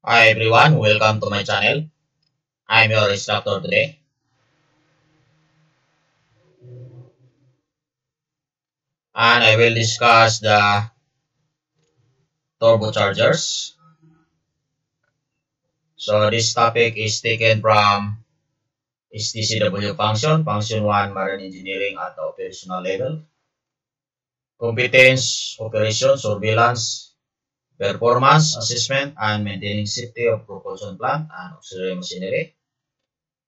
Hi everyone, welcome to my channel. I'm your instructor today, and I will discuss the turbochargers. So this topic is taken from STCW function 1 Marine Engineering at the operational level, competence, operation, surveillance, performance, assessment, and maintaining safety of propulsion plant and auxiliary machinery.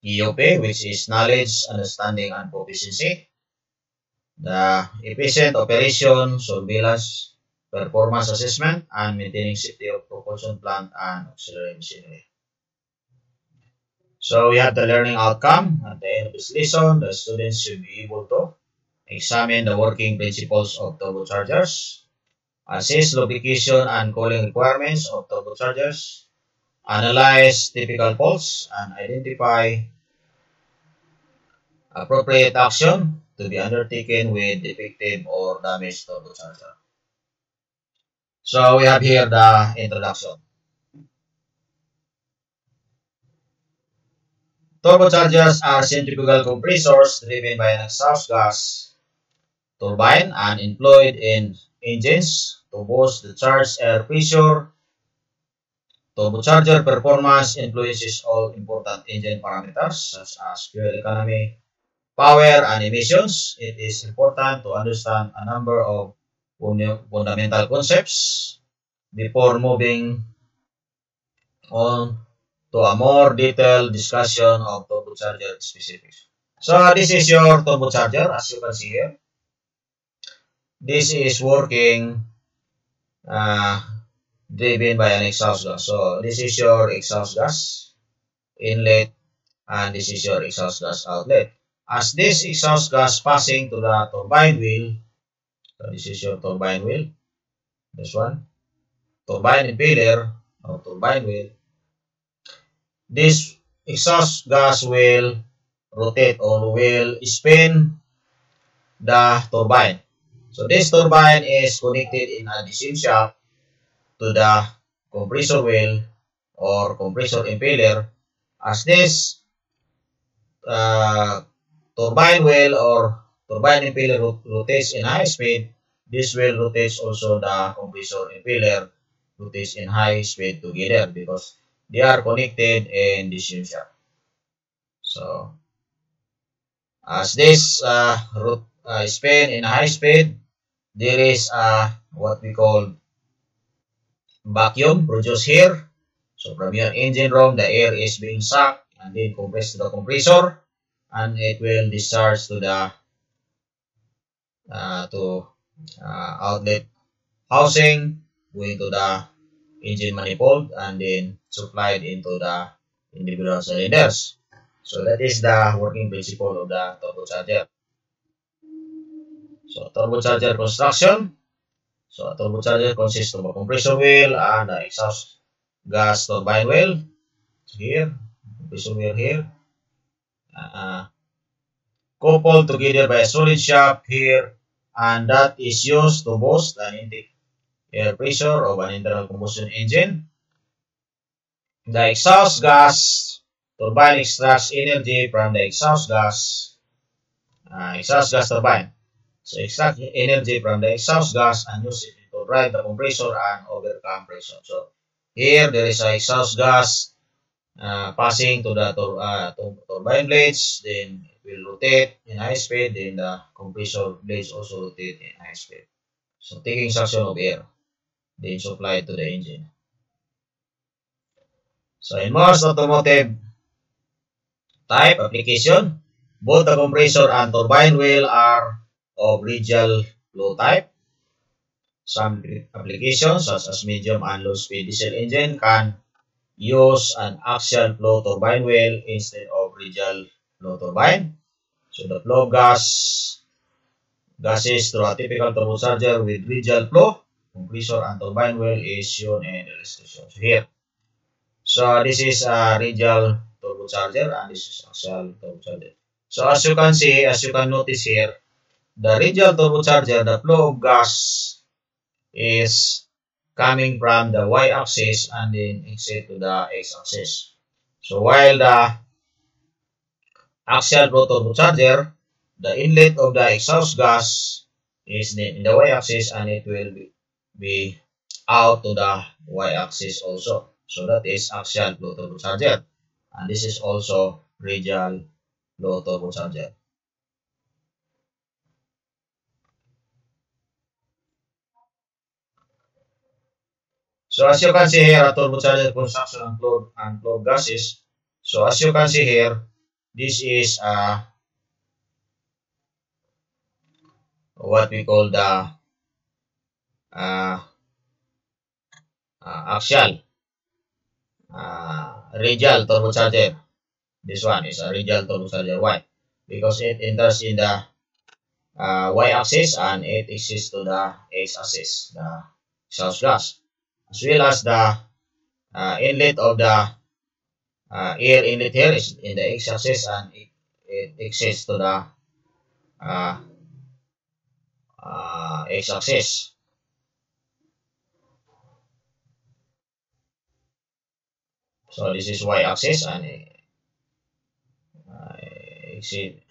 EOP, which is knowledge, understanding, and proficiency. The efficient operation, surveillance, performance assessment, and maintaining safety of propulsion plant and auxiliary machinery. So we have the learning outcome. At the end of this lesson, the students should be able to examine the working principles of turbochargers, assess lubrication and cooling requirements of turbochargers, analyze typical faults, and identify appropriate action to be undertaken with defective or damaged turbocharger. So we have here the introduction. Turbochargers are centrifugal compressors driven by an exhaust gas turbine and employed in engines to boost the charged air pressure. Turbocharger performance influences all important engine parameters such as fuel economy, power, and emissions. It is important to understand a number of fundamental concepts before moving on to a more detailed discussion of turbocharger specifics. So this is your turbocharger, as you can see here. This is working uh, driven by an exhaust gas. So this is your exhaust gas inlet and this is your exhaust gas outlet. As this exhaust gas passing to the turbine wheel, so this is your turbine wheel, this one, turbine impeller or turbine wheel. This exhaust gas will rotate or will spin the turbine. So this turbine is connected in adhesive shaft to the compressor wheel or compressor impeller. As this uh, turbine wheel or turbine impeller rotates in high speed, this wheel rotates also the compressor impeller rotates in high speed together because they are connected in this shaft. So as this spin in high speed, there is what we call vacuum produced here. So from your engine room, the air is being sucked and then compressed to the compressor, and it will discharge to the to outlet housing, going to the engine manifold, and then supplied into the individual cylinders. So that is the working principle of the turbocharger. So turbocharger construction. So a turbocharger consists of a compressor wheel and an exhaust gas turbine wheel. Here, compressor wheel here. Uh, Coupled together by a solid shaft here, and that is used to boost an intake air pressure of an internal combustion engine. The exhaust gas turbine extracts energy from the exhaust gas turbine. So extract energy from the exhaust gas and use it to drive the compressor and overcome pressure. So here there is a exhaust gas passing to the turbine blades, then it will rotate in high speed, then the compressor blades also rotate in high speed. So taking suction of air, then supplied to the engine. So in most automotive type application, both the compressor and turbine wheel are of radial flow type. Some applications, such as medium and low speed diesel engine, can use an axial flow turbine wheel instead of radial flow turbine. So the flow gases through a typical turbocharger with radial flow, compressor and turbine wheel is shown in the illustration here. So this is a radial turbocharger and this is axial turbocharger. So as you can see, as you can notice here, the radial turbocharger, the flow of gas is coming from the y-axis and then exit to the x-axis. So while the axial flow turbocharger, the inlet of the exhaust gas is in the y-axis and it will be out to the y-axis also. So that is axial flow turbocharger. And this is also radial flow turbocharger. So as you can see here, a turbocharger construction and flow gases. So as you can see here, this is what we call the uh, axial radial turbocharger. This one is a radial turbocharger. Why? Because it enters in the y-axis and it exits to the x-axis, the exhaust gas, as well as the inlet of the air inlet here is in the x-axis and it exits to the x-axis. So this is y-axis and exit.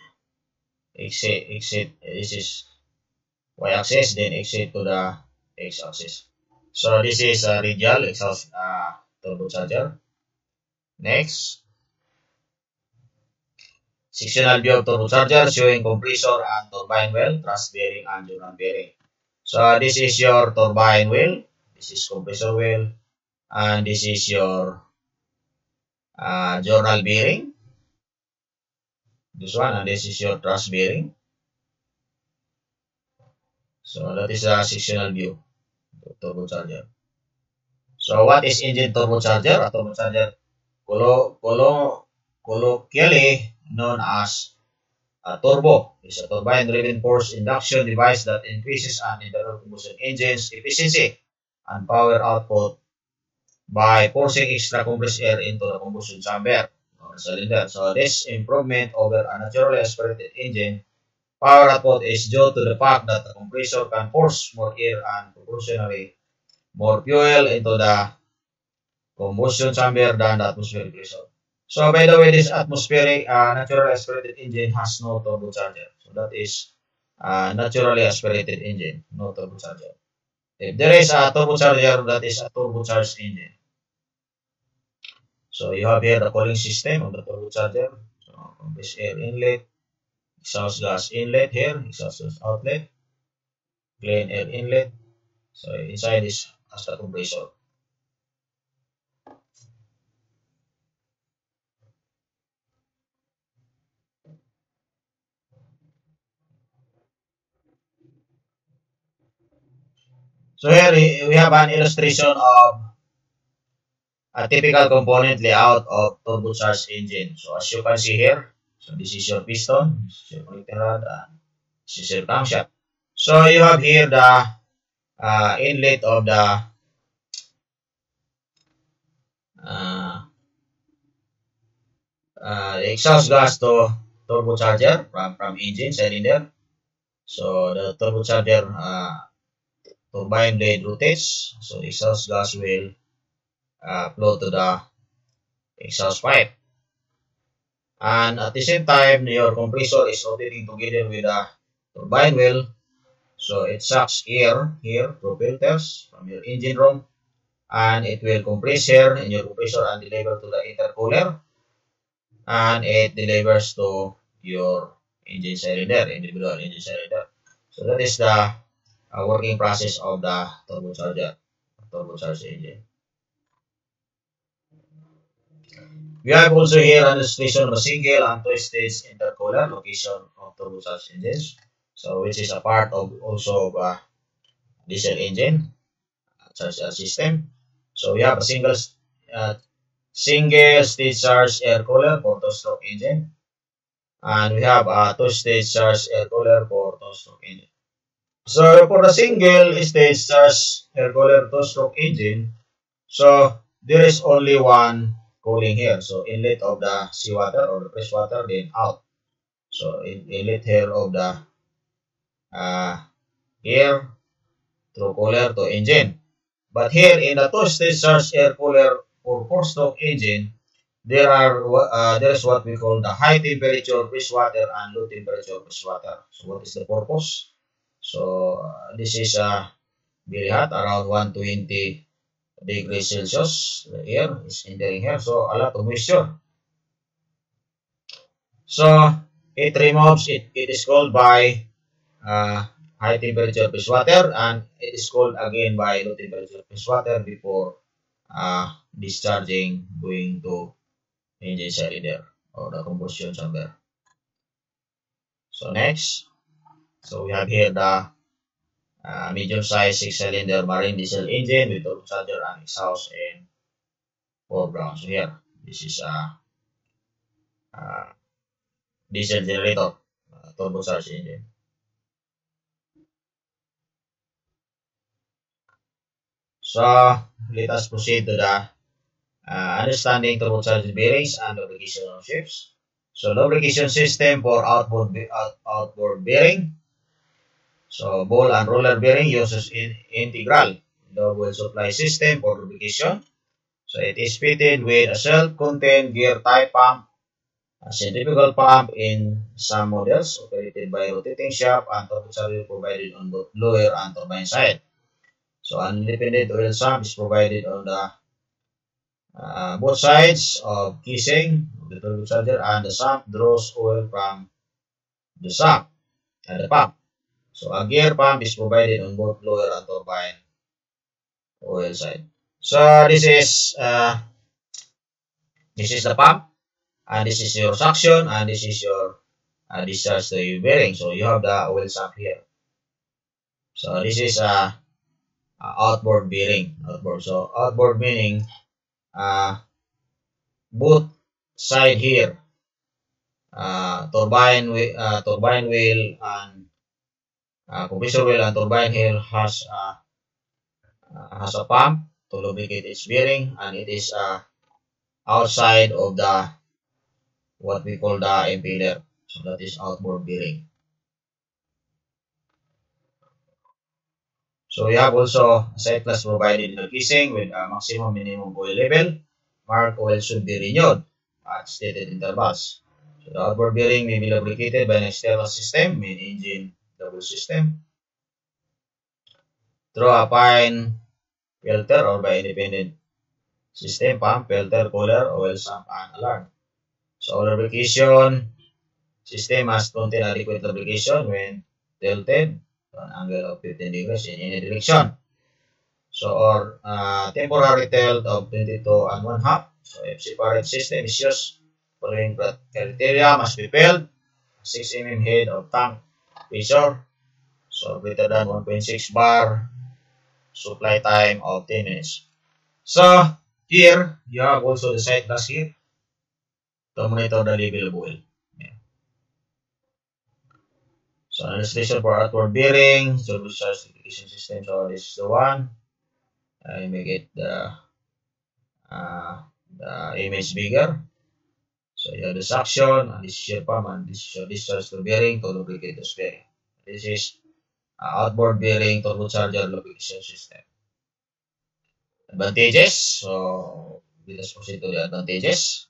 This is y-axis, then exit to the x-axis. So this is a radial exhaust turbocharger. Next, sectional view of turbocharger showing compressor and turbine well, thrust bearing and journal bearing. So this is your turbine wheel, this is compressor wheel, and this is your journal bearing. This one, and this is your thrust bearing. So that is a sectional view of turbocharger. So what is engine turbocharger? A turbocharger colloquially known as a turbo is a turbine-driven forced induction device that increases an internal combustion engine's efficiency and power output by forcing extra compressed air into the combustion chamber or cylinder. So this improvement over a naturally aspirated engine power output is due to the fact that the compressor can force more air and proportionally more fuel into the combustion chamber than the atmospheric pressure. So by the way, this atmospheric naturally aspirated engine has no turbocharger. So that is naturally aspirated engine, no turbocharger. If there is a turbocharger, that is a turbocharged engine. So you have here the cooling system of the turbocharger. So compressed air inlet, exhaust gas inlet here, exhaust gas outlet, clean air inlet. So inside is as the compressor. So here we have an illustration of a typical component layout of turbocharged engine. So as you can see here, so this is your piston, this is your connecting rod, and this is your crankshaft. So you have here the inlet of the exhaust gas to turbocharger from engine cylinder. So the turbocharger turbine blade rotates, so the exhaust gas will flow to the exhaust pipe. And at the same time, your compressor is rotating together with the turbine wheel. So it sucks air here through filters from your engine room and it will compress here in your compressor and deliver to the intercooler and it delivers to your engine cylinder, individual engine cylinder. So that is the working process of the turbocharged engine. We have also here an illustration of a single and two-stage intercooler location of turbocharged engines. So which is a part of also of a diesel engine charge system. So we have a single stage charge air cooler for two-stroke engine, and we have a two-stage charge air cooler for two-stroke engine. So for the single stage charge air cooler two-stroke engine, so there is only one cooling here. So inlet of the seawater or the fresh water, then out. So inlet here of the air through cooler to engine. But here in the two-stage charged air cooler or four-stroke engine, there is what we call the high temperature freshwater and low temperature freshwater. So what is the purpose? So this is very hot, around 120 degrees Celsius. The air is entering here, so a lot of moisture. So it removes it. It is cooled by high temperature freshwater, and it is cooled again by low temperature freshwater before discharging going to engine cylinder or the combustion chamber. So next, so we have here the medium-sized six-cylinder marine diesel engine with turbocharger and exhaust and foreground. So here, this is a diesel generator, turbocharged engine. So let us proceed to the understanding turbocharged bearings and lubrication of ships. So lubrication system for outboard bearing. So ball and roller bearing uses integral double supply system for lubrication. So it is fitted with a self-contained gear type pump, a centrifugal pump in some models operated by rotating shaft, and turbocharger provided on both blower and turbine side. So an independent oil sump is provided on the both sides of casing of the turbocharger, and the sump draws oil from the sump and the pump. So a gear pump is provided on both blower and turbine oil side. So this is the pump, and this is your suction, and this is your discharge to your bearing. So you have the oil sump here. So this is outboard bearing. Outboard. So outboard meaning both side here, turbine wheel and compressor wheel and turbine here has a pump to lubricate its bearing, and it is outside of the what we call the impeller. So that is outboard bearing. So we have also a side class provided in the casing with a maximum minimum oil level. Marked oil should be renewed at stated intervals. So the outboard bearing may be lubricated by an external system, main engine double system, through a fine filter or by independent system, pump, filter, cooler, oil sump, and alarm. So lubrication system must contain adequate lubrication when tilted to an angle of 15 degrees in any direction. So or temporary tilt of 22 and 1/2. So if separate system is used, following criteria must be filled. 6 mm head of tank pressure, so greater than 1.6 bar, supply time of 10 minutes. So here you have also the sight glass here to monitor the level of oil. Yeah. So illustration for outboard bearing, turbocharged lubrication system. So this is the one. I make it the image bigger. So you have the suction, and this is your pump, and this is your discharge to bearing to lubricate the bearing. This is outboard bearing turbocharger lubrication system. Advantages. So let us proceed to the advantages.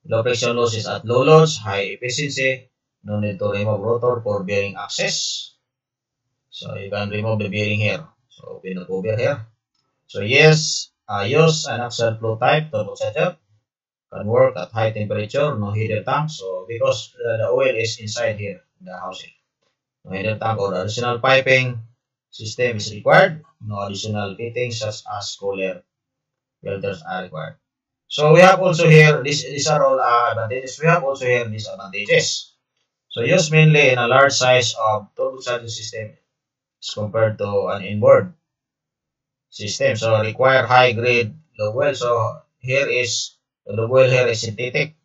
Low friction losses at low loads, high efficiency, no need to remove rotor for bearing access. So you can remove the bearing here. So open the cover here. So yes, use an axial flow type turbocharger. Can work at high temperature, no heater tank. So because the oil is inside here, the housing, no heater tank or additional piping system is required. No additional fittings such as cooler filters are required. So we have also here, these are all advantages. We have also here disadvantages. So used mainly in a large size of turbocharging system as compared to an inboard system. So require high grade low oil. So here is the low oil here is synthetic.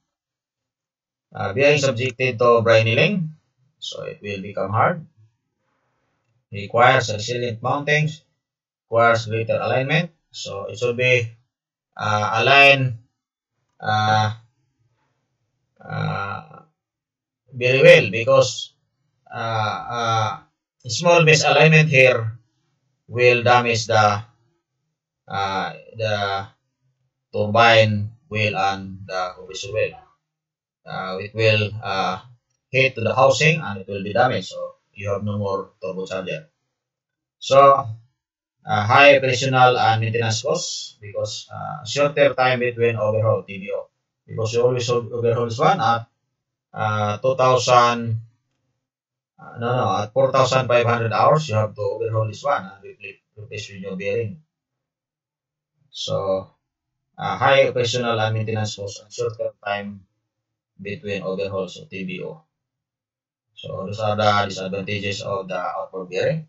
Being subjected to brining, so it will become hard. Requires resilient mountings. Requires greater alignment. So it should be aligned very well, because small misalignment here will damage the the turbine wheel and the compressor wheel. It will hit to the housing and it will be damaged. So you have no more turbocharger. So high operational and maintenance costs because shorter time between overhaul TBO. Because you always overhaul this one at 2,000, at 4,500 hours, you have to overhaul this one and replace with your bearing. So high operational and maintenance costs and shorter time between overhauls of TBO. So those are the disadvantages of the outboard bearing.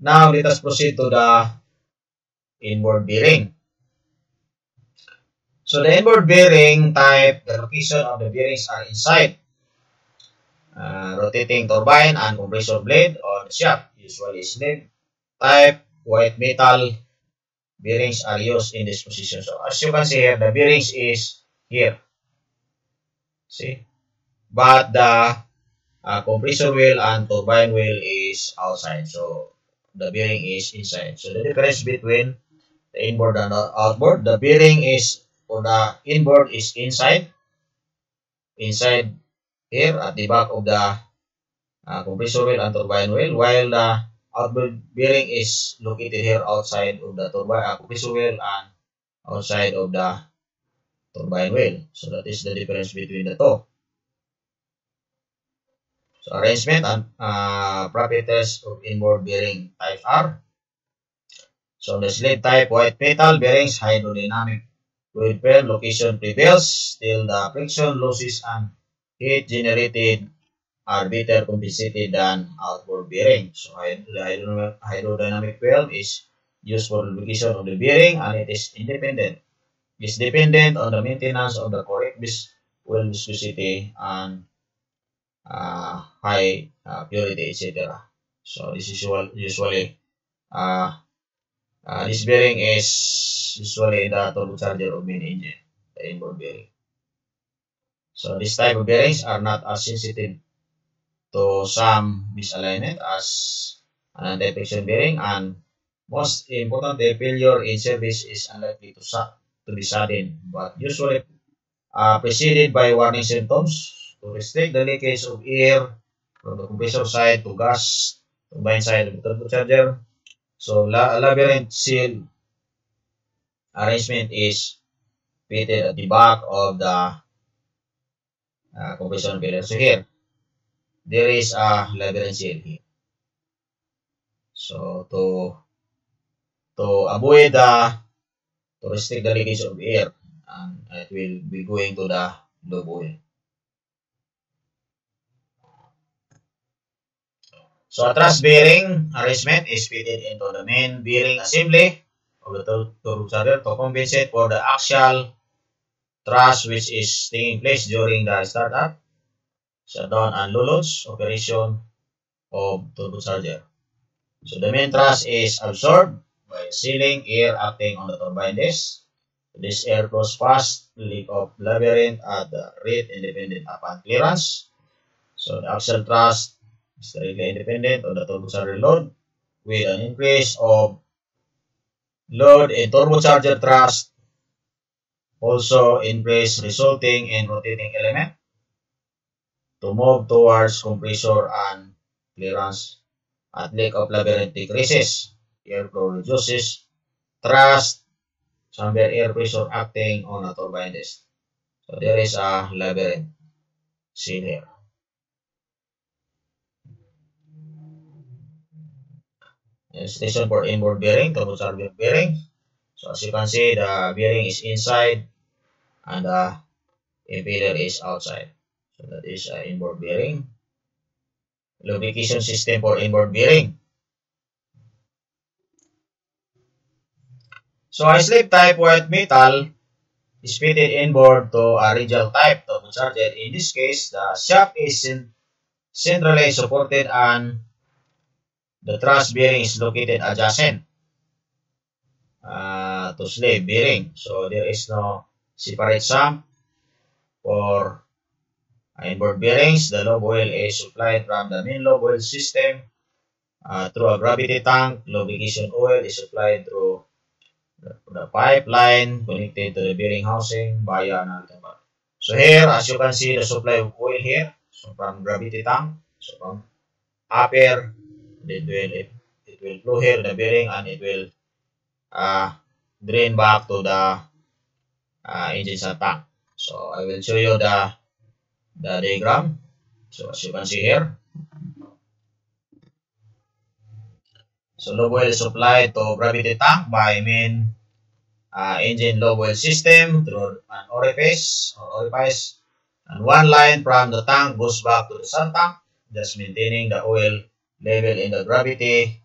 Now let us proceed to the inboard bearing. So the inboard bearing type, the location of the bearings are inside rotating turbine and compressor blade on the shaft. Usually slave type white metal bearings are used in this position. So as you can see here, the bearings is here. See? But the compressor wheel and turbine wheel is outside. So the bearing is inside. So the difference between the inboard and the outboard, the bearing is, or the inboard is inside here at the back of the compressor wheel and turbine wheel, while the outboard bearing is located here outside of the turbine compressor wheel and outside of the turbine wheel. So that is the difference between the two. So arrangement and properties of inboard bearing types are. So the slave type white metal bearings hydrodynamic fluid firm location prevails, still the friction losses and heat generated are better compensated than outboard bearing. So the hydrodynamic valve is used for lubrication of the bearing and it is independent. It's dependent on the maintenance of the correct well viscosity and high purity, etc. So this is usually this bearing is usually the turbocharger of main engine, the inboard bearing. So this type of bearings are not as sensitive to some misalignment as an anti-friction bearing, and most importantly, failure in service is unlikely to be sudden, but usually preceded by warning symptoms to restrict the leakage of air from the compressor side to gas turbine side of the turbocharger. So labyrinth seal arrangement is fitted at the back of the compression failure. So here, there is a labyrinth seal here. So to avoid to restrict the leakage of air, and it will be going to the lobe oil. So a truss bearing arrangement is fitted into the main bearing assembly of the turbocharger to compensate for the axial thrust which is taking place during the startup, shutdown, and low loads operation of turbocharger. So the main thrust is absorbed by sealing air acting on the turbine disc. This air flows past the leak of labyrinth at the rate independent upon clearance. So the axial thrust is directly independent of the turbocharger load, with an increase of load in turbocharger thrust also increase, resulting in rotating element to move towards compressor and clearance. At leak of labyrinth decreases, airflow reduces, thrust, chamber air pressure acting on a turbine disc. So there is a labyrinth seal here. Station for inboard bearing, turbocharger bearing. So as you can see, the bearing is inside and the impeller is outside. So that is inboard bearing. Lubrication system for inboard bearing. So a slave type white metal is fitted inboard to a radial type turbocharger. In this case, the shaft is centrally supported and the truss bearing is located adjacent to slave bearing. So there is no separate sump for inboard bearings. The lobe oil is supplied from the main lobe oil system through a gravity tank. Lubrication oil is supplied through the pipeline connected to the bearing housing via an outlet. So here, as you can see, the supply of oil here, so from gravity tank, so from upper, it will flow here the bearing and it will drain back to the engine sump tank. So I will show you the diagram. So as you can see here, so low oil is supplied to gravity tank by main engine low oil system through an orifice, and one line from the tank goes back to the sump tank, just maintaining the oil level in the gravity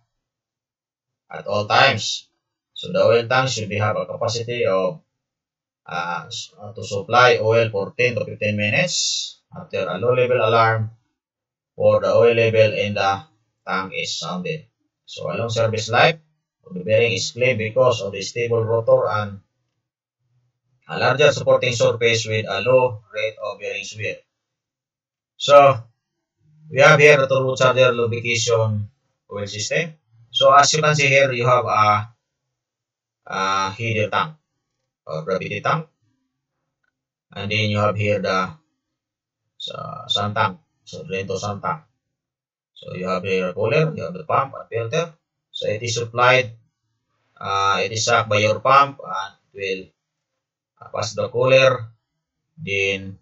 at all times. So the oil tank should have a capacity of to supply oil for 10 to 15 minutes after a low level alarm for the oil level in the tank is sounded. So a long service life of the bearing is claimed because of the stable rotor and a larger supporting surface with a low rate of bearing wear. So we have here the turbocharger lubrication oil system. So as you can see here, you have a header tank or gravity tank, and then you have here the sump tank, so drain to sump tank. So you have here a cooler, you have the pump and filter. So it is supplied, it is sucked by your pump and it will pass the cooler, then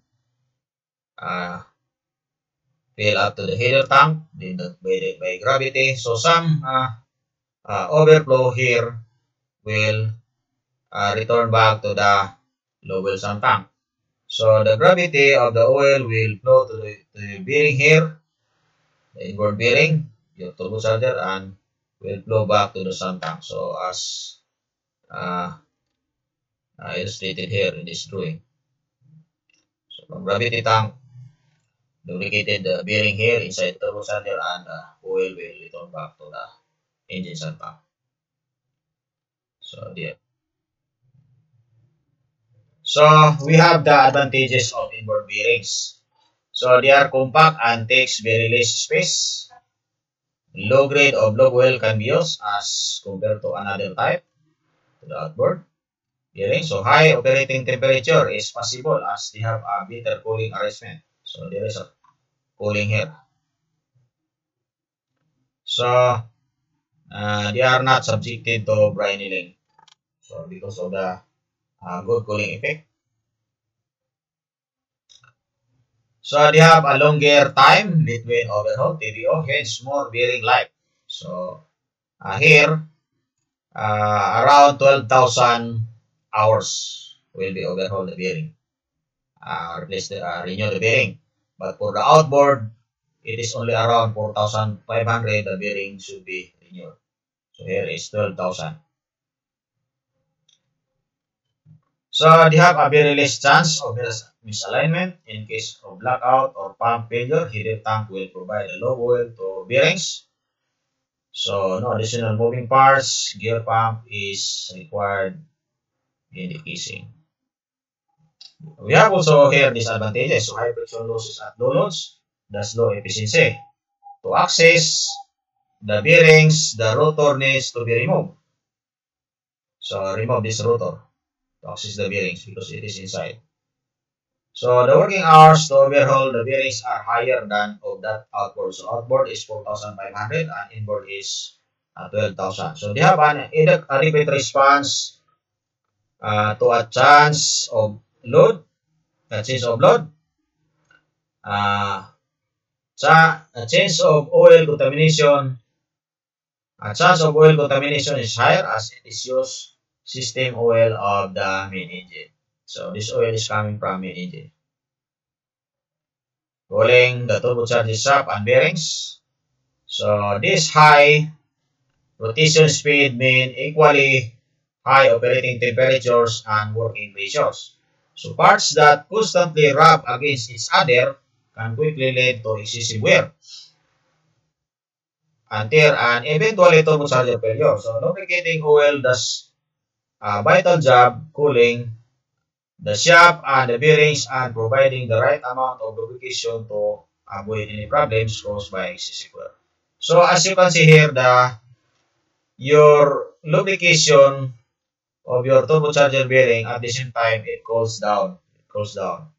fill up to the header tank, then by gravity. So some overflow here will return back to the low oil sump tank. So the gravity of the oil will flow to the bearing here, the inward bearing, your turbocharger, and will flow back to the sump tank. So as illustrated here in this drawing. So from gravity tank, lubricated the bearing here inside the turbocharger, and the oil will return back to the engine sump tank. So there. So we have the advantages of inboard bearings. So they are compact and takes very less space. Low grade of log oil can be used as compared to another type, to the outboard bearing. So high operating temperature is possible as they have a better cooling arrangement. So there is a cooling here. So they are not subjected to dry needling. So because of the good cooling effect. So they have a longer time between overhaul, TBO, hence more bearing life. So here, around 12,000 hours will be overhaul the bearing, replace the renew the bearing. But for the outboard, it is only around 4,500 the bearing should be renewed. So here is 12,000. So they have a very less chance of misalignment in case of blackout or pump failure. Header tank will provide a low oil to bearings. So no additional moving parts. Gear pump is required in the casing. We have also here disadvantages. So high friction losses at low loads. That's low efficiency. To access the bearings, the rotor needs to be removed. So remove this rotor to access the bearings because it is inside. So the working hours to overhaul the bearings are higher than of that outboard. So outboard is 4,500 and inboard is 12,000. So they have an adequate response to a chance of load, a change of load, a change of oil contamination. A chance of oil contamination is higher as it is used system oil of the main engine. So this oil is coming from main engine. Cooling the turbocharger shaft and bearings. So this high rotation speed mean equally high operating temperatures and working pressures. So parts that constantly rub against each other can quickly lead to excessive wear and tear and eventually turbocharger failure. So lubricating oil does a vital job cooling the shaft and the bearings and providing the right amount of lubrication to avoid any problems caused by excessive wear. So as you can see here, your lubrication of your turbocharger bearing. At the same time, it cools down. It cools down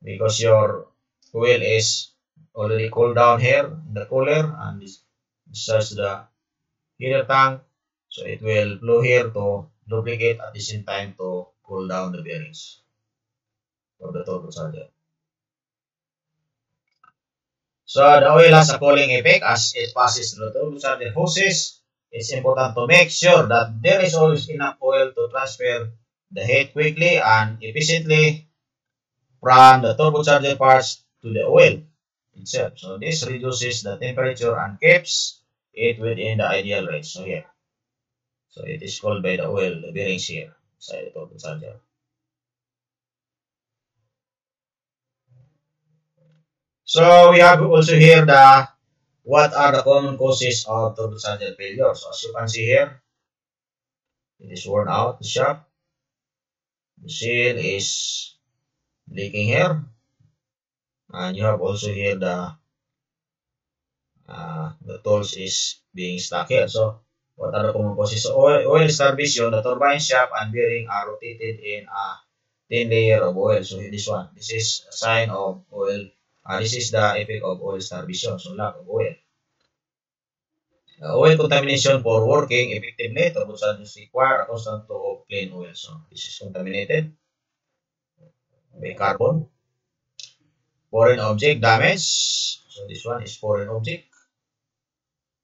because your oil is already cooled down here in the cooler, and discharge to the heater tank. So it will flow here to lubricate at the same time to cool down the bearings of the turbocharger. So the oil has a cooling effect as it passes through the turbocharger hoses. It's important to make sure that there is always enough oil to transfer the heat quickly and efficiently from the turbocharger parts to the oil itself. So this reduces the temperature and keeps it within the ideal range. So here, so it is called by the oil, the bearings here inside the turbocharger. So we have also here the what are the common causes of turbocharger failure. So as you can see here, it is worn out, the shaft. The seal is leaking here. And you have also here the tools is being stuck here. So what are the common causes? So oil starvation, the turbine shaft and bearing are rotated in a thin layer of oil. So this one, this is a sign of oil. This is the effect of oil starvation, so lack of oil. Oil contamination for working effectively, turbochargers require a constant flow of clean oil. So this is contaminated by carbon. Foreign object damage. So this one is foreign object.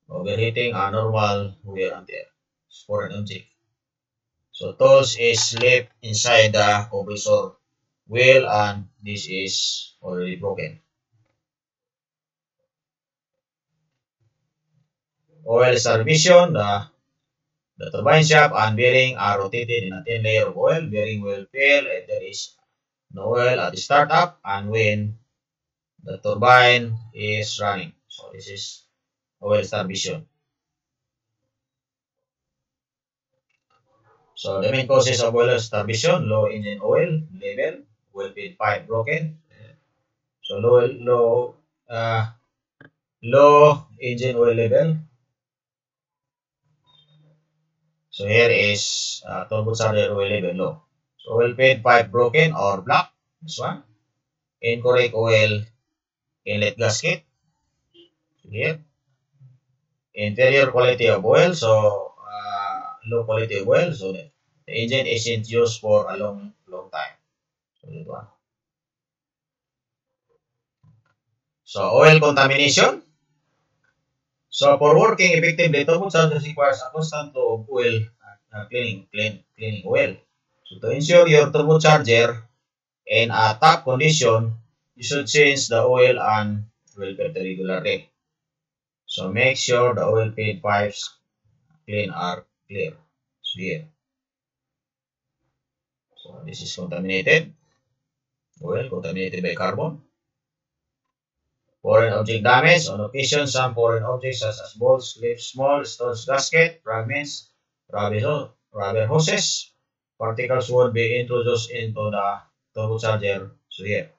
Overheating a normal wear and tear. It's foreign object. So tools is left inside the compressor wheel and this is already broken. Oil starvation, the turbine shaft and bearing are rotated in a thin layer of oil. Bearing will fail if there is no oil at the startup and when the turbine is running. So this is oil starvation. So the main causes of oil starvation: low engine oil level, oil feed pipe broken. So low engine oil level. So here is turbocharger oil level low. So oil feed pipe broken or blocked. This one. Incorrect oil inlet gasket. Here. Inferior quality of oil. So low quality of oil. So the engine isn't used for a long time. So that one. So oil contamination. So for working effectively, turbochargers requires a constant flow of oil cleaning oil. So to ensure your turbocharger in a top condition, you should change the oil and oil filter regularly. So make sure the oil feed pipes are clear. So here. So this is contaminated. Oil contaminated by carbon. Foreign object damage. On occasion, some foreign objects such as bolts, clips, small stones, gasket, fragments, rubber hoses, particles would be introduced into the turbocharger. So here,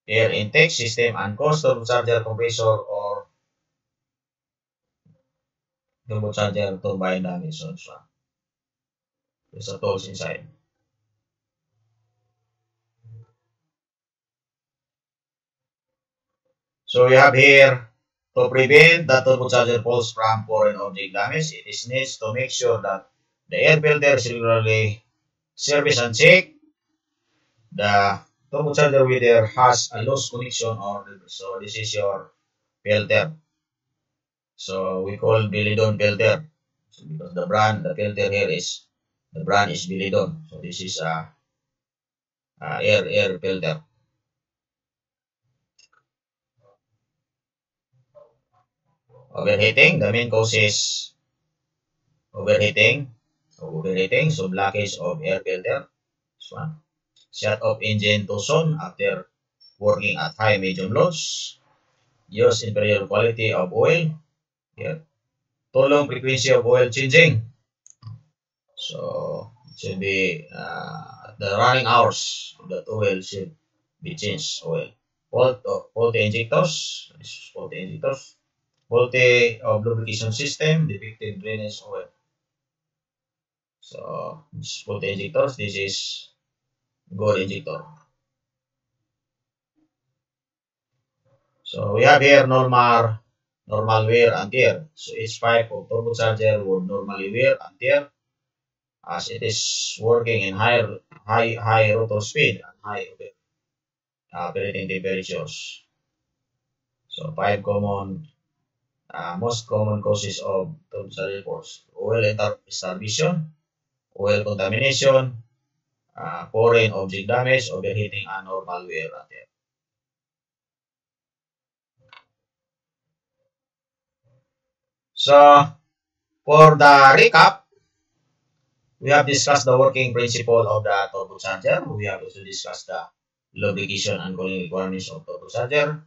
air intake system and cause turbocharger compressor or turbocharger turbine damage. So this one. There's a tools inside. So we have here to prevent the turbocharger falls from foreign object damage. It is needs to make sure that the air filter is regularly service and check. The turbocharger whether has a loose connection or so this is your filter. So we call Belidon filter. So because the filter here is the brand is Belidon. So this is a air filter. Overheating, the main cause is overheating. So blockage of air filter. This one. Shut off engine to zone after working at high medium loads. Use inferior quality of oil. Here. Too long frequency of oil changing. So it should be the running hours of that oil should be changed oil. Faulty injectors. This is faulty injectors. Faulty of lubrication system, defective drainage oil. So this is put injectors. This is gold injector. So we have here normal wear and tear. So each pipe of turbocharger would normally wear and tear as it is working in high rotor speed and high operating temperatures. So most common causes of turbocharger faults: oil starvation, oil contamination, foreign object damage, overheating, and normal wear and tear. So for the recap, we have discussed the working principle of the turbocharger. We have also discussed the lubrication and cooling requirements of turbocharger.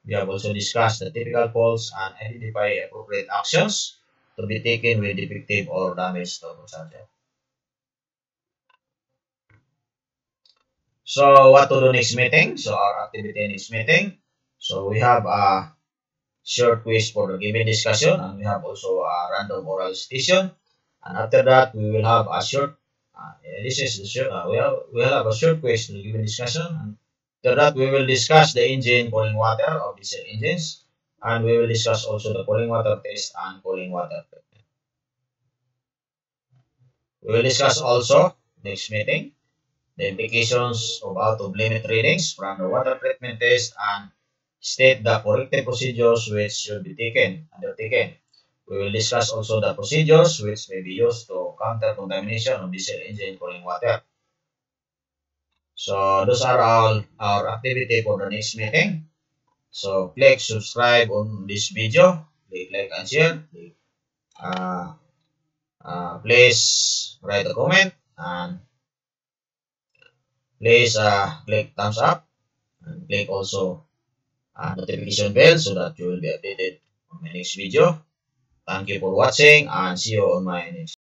We have also discussed the typical faults and identify appropriate actions to be taken with defective or damaged turbocharger. So what to do next meeting? So our activity next meeting. So we have a short quiz for the given discussion, and we have also a random oral station. And after that, we will have a short. This is the short. We'll have a short quiz to the given discussion. And after that, we will discuss the engine cooling water of diesel engines, and we will discuss also the cooling water test and cooling water treatment. We will discuss also next meeting the implications of how to limit readings from the water treatment test and state the corrective procedures which should be undertaken. We will discuss also the procedures which may be used to counter contamination of diesel engine cooling water. So those are all our activity for the next meeting. So click subscribe on this video, click like and share. Please write a comment and please click thumbs up and click also notification bell so that you will be updated on my next video. Thank you for watching and see you on my next